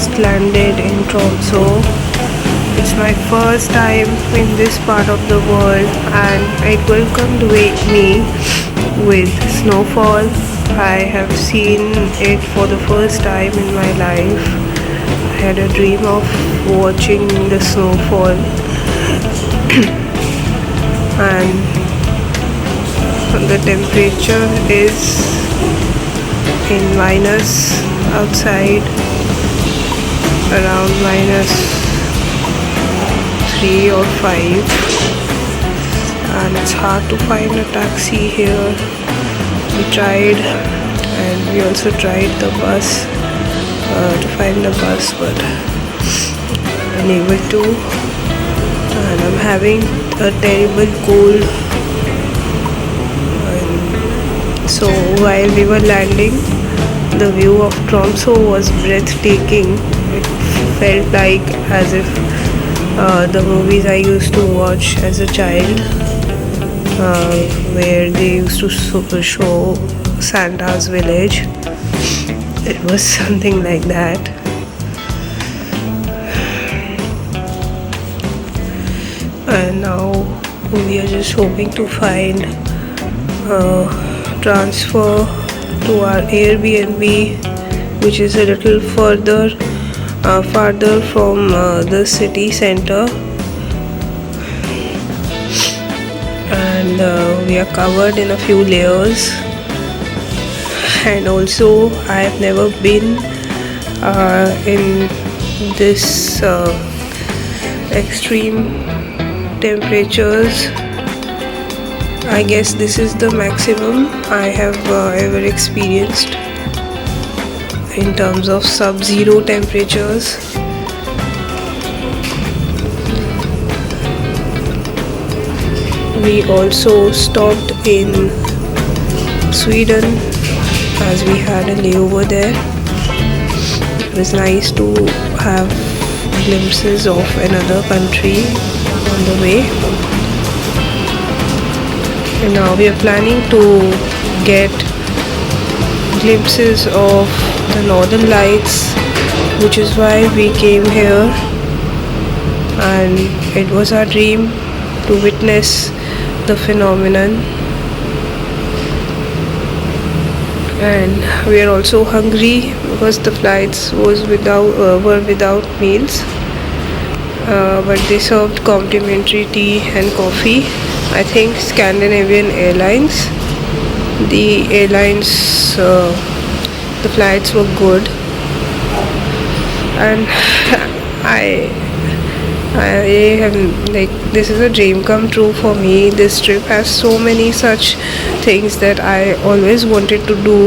just landed in Tromso. It's my first time in this part of the world and it welcomed me with snowfall. I have seen it for the first time in my life. I had a dream of watching the snowfall and the temperature is in minus outside, around -3 or 5, and it's hard to find a taxi here. We tried, and we also tried the bus to find the bus, but unable to, and I'm having a terrible cold. And so while we were landing, the view of Tromso was breathtaking. It felt like as if the movies I used to watch as a child, where they used to show Santa's village. It was something like that. And now we are just hoping to find transfer to our Airbnb, which is a little farther from the city center, and we are covered in a few layers. And also I have never been in this extreme temperatures. I guess this is the maximum I have ever experienced in terms of sub-zero temperatures. We also stopped in Sweden as we had a layover there. It was nice to have glimpses of another country on the way. And now we are planning to get glimpses of the northern lights, which is why we came here, and it was our dream to witness the phenomenon. And we are also hungry because the flights were without meals, but they served complimentary tea and coffee. I think Scandinavian Airlines. The flights were good, and I have, like, this is a dream come true for me. This trip has so many such things that I always wanted to do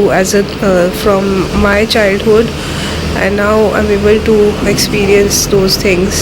from my childhood, and now I'm able to experience those things.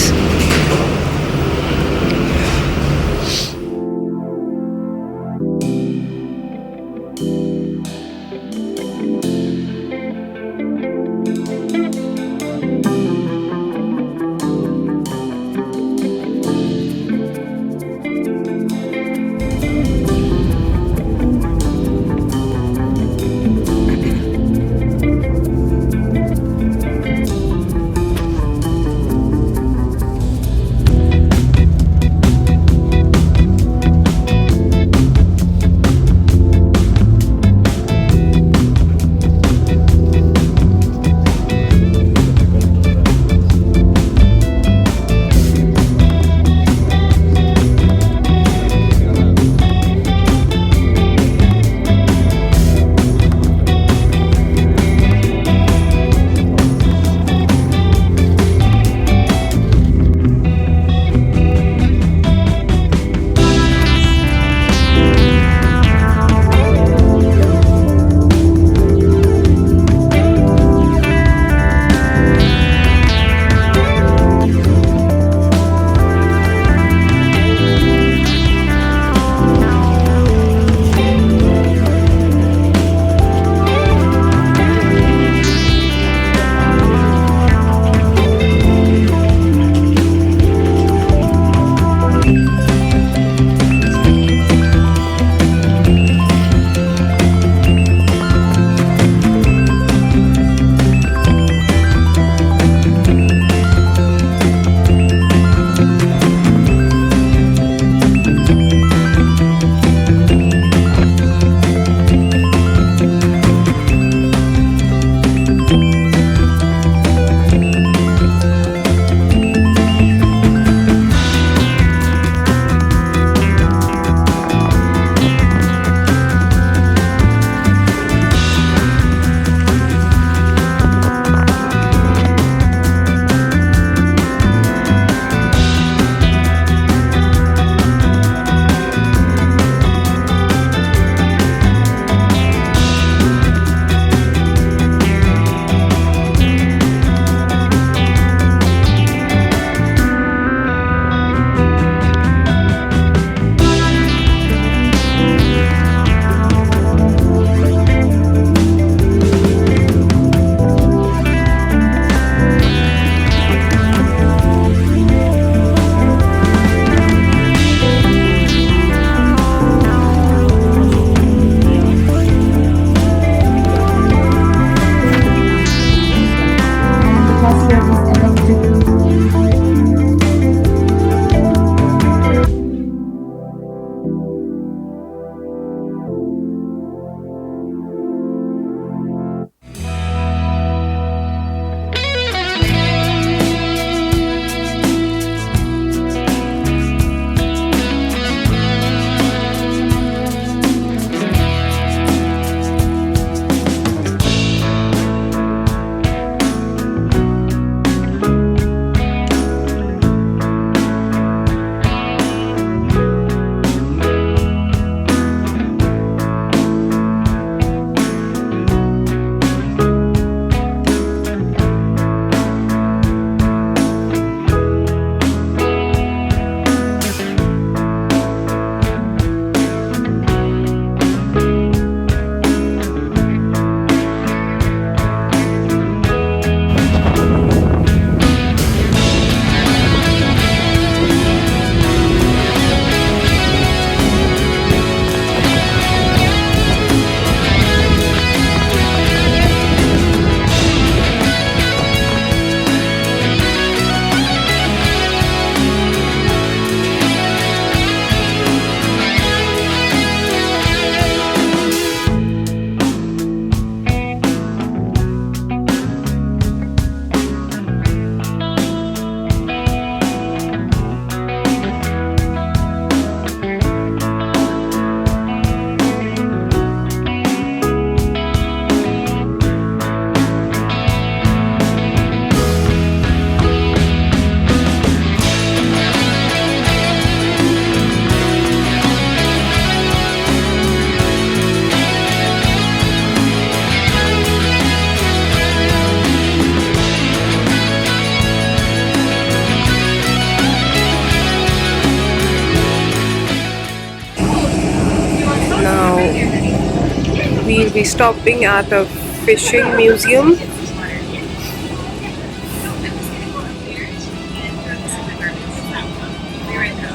We'll be stopping at a fishing museum.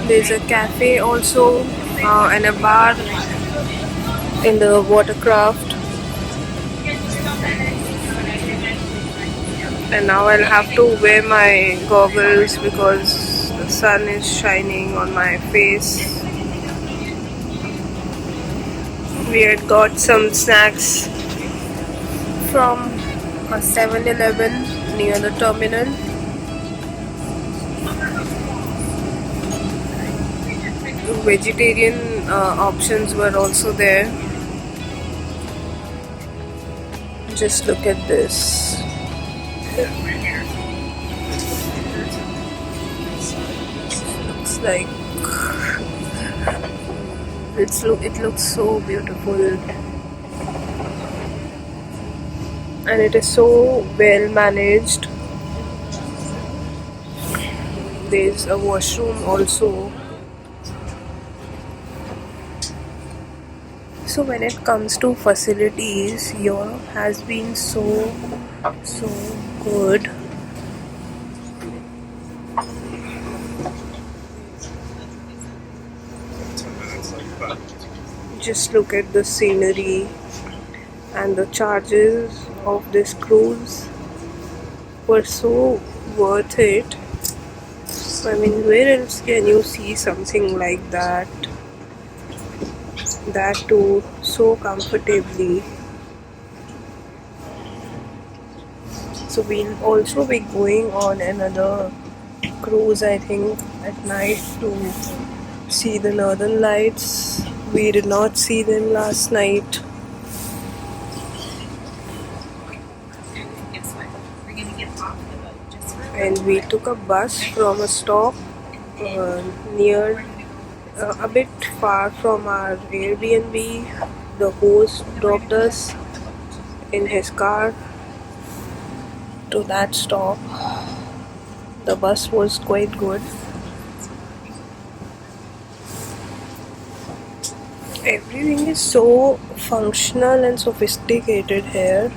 There's a cafe also and a bar in the watercraft. And now I'll have to wear my goggles because the sun is shining on my face. We had got some snacks from a 7-Eleven near the terminal. Vegetarian options were also there. Just look at this. Looks like it looks so beautiful, and it is so well managed. There's a washroom also. So when it comes to facilities, Europe has been so good. Just look at the scenery, and the charges of this cruise were so worth it. I mean, where else can you see something like that? That too so comfortably. So we'll also be going on another cruise, I think, at night to see the northern lights. We did not see them last night. And we took a bus from a stop near a bit far from our Airbnb. The host dropped us in his car to that stop. The bus was quite good. Everything is so functional and sophisticated here.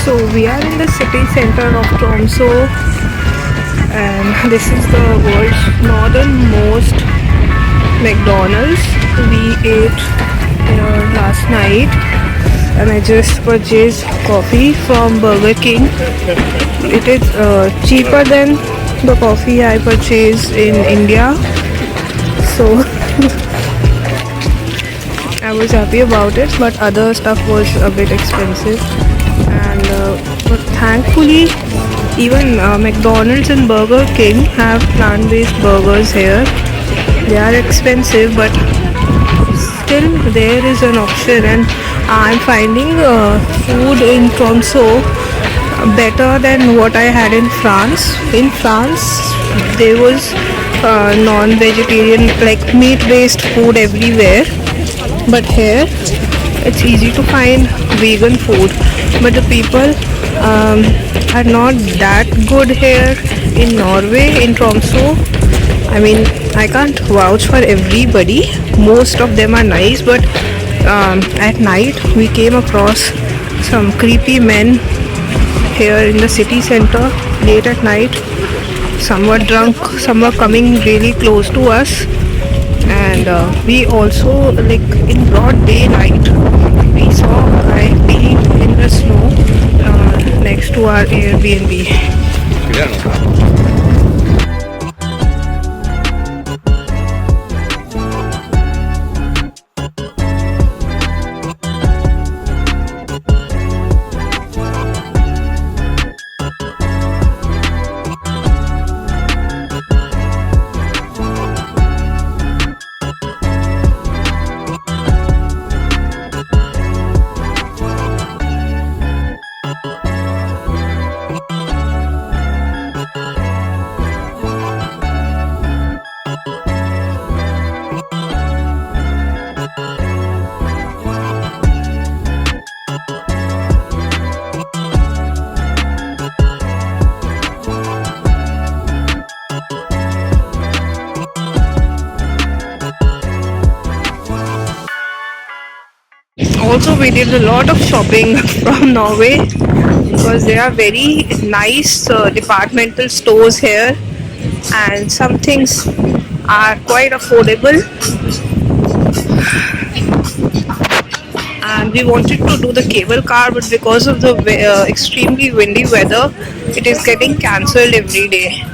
So we are in the city center of Tromso, and this is the world's northernmost McDonald's. We ate here last night, and I just purchased coffee from Burger King. It is cheaper than the coffee I purchased in India, so I was happy about it, but other stuff was a bit expensive. And but thankfully, even McDonald's and Burger King have plant-based burgers here. They are expensive, but still there is an option, and I'm finding food in Tromso better than what I had in France. In France, there was non-vegetarian, like meat-based food everywhere, but here it's easy to find vegan food. But the people are not that good here in Norway, in Tromso. I mean, I can't vouch for everybody. Most of them are nice, but at night we came across some creepy men here in the city center late at night. Some were drunk, some were coming really close to us, and we also, like in broad daylight, we saw a guy peeing in the snow next to our Airbnb. Also, we did a lot of shopping from Norway because there are very nice departmental stores here, and some things are quite affordable. And we wanted to do the cable car, but because of the extremely windy weather, it is getting cancelled every day.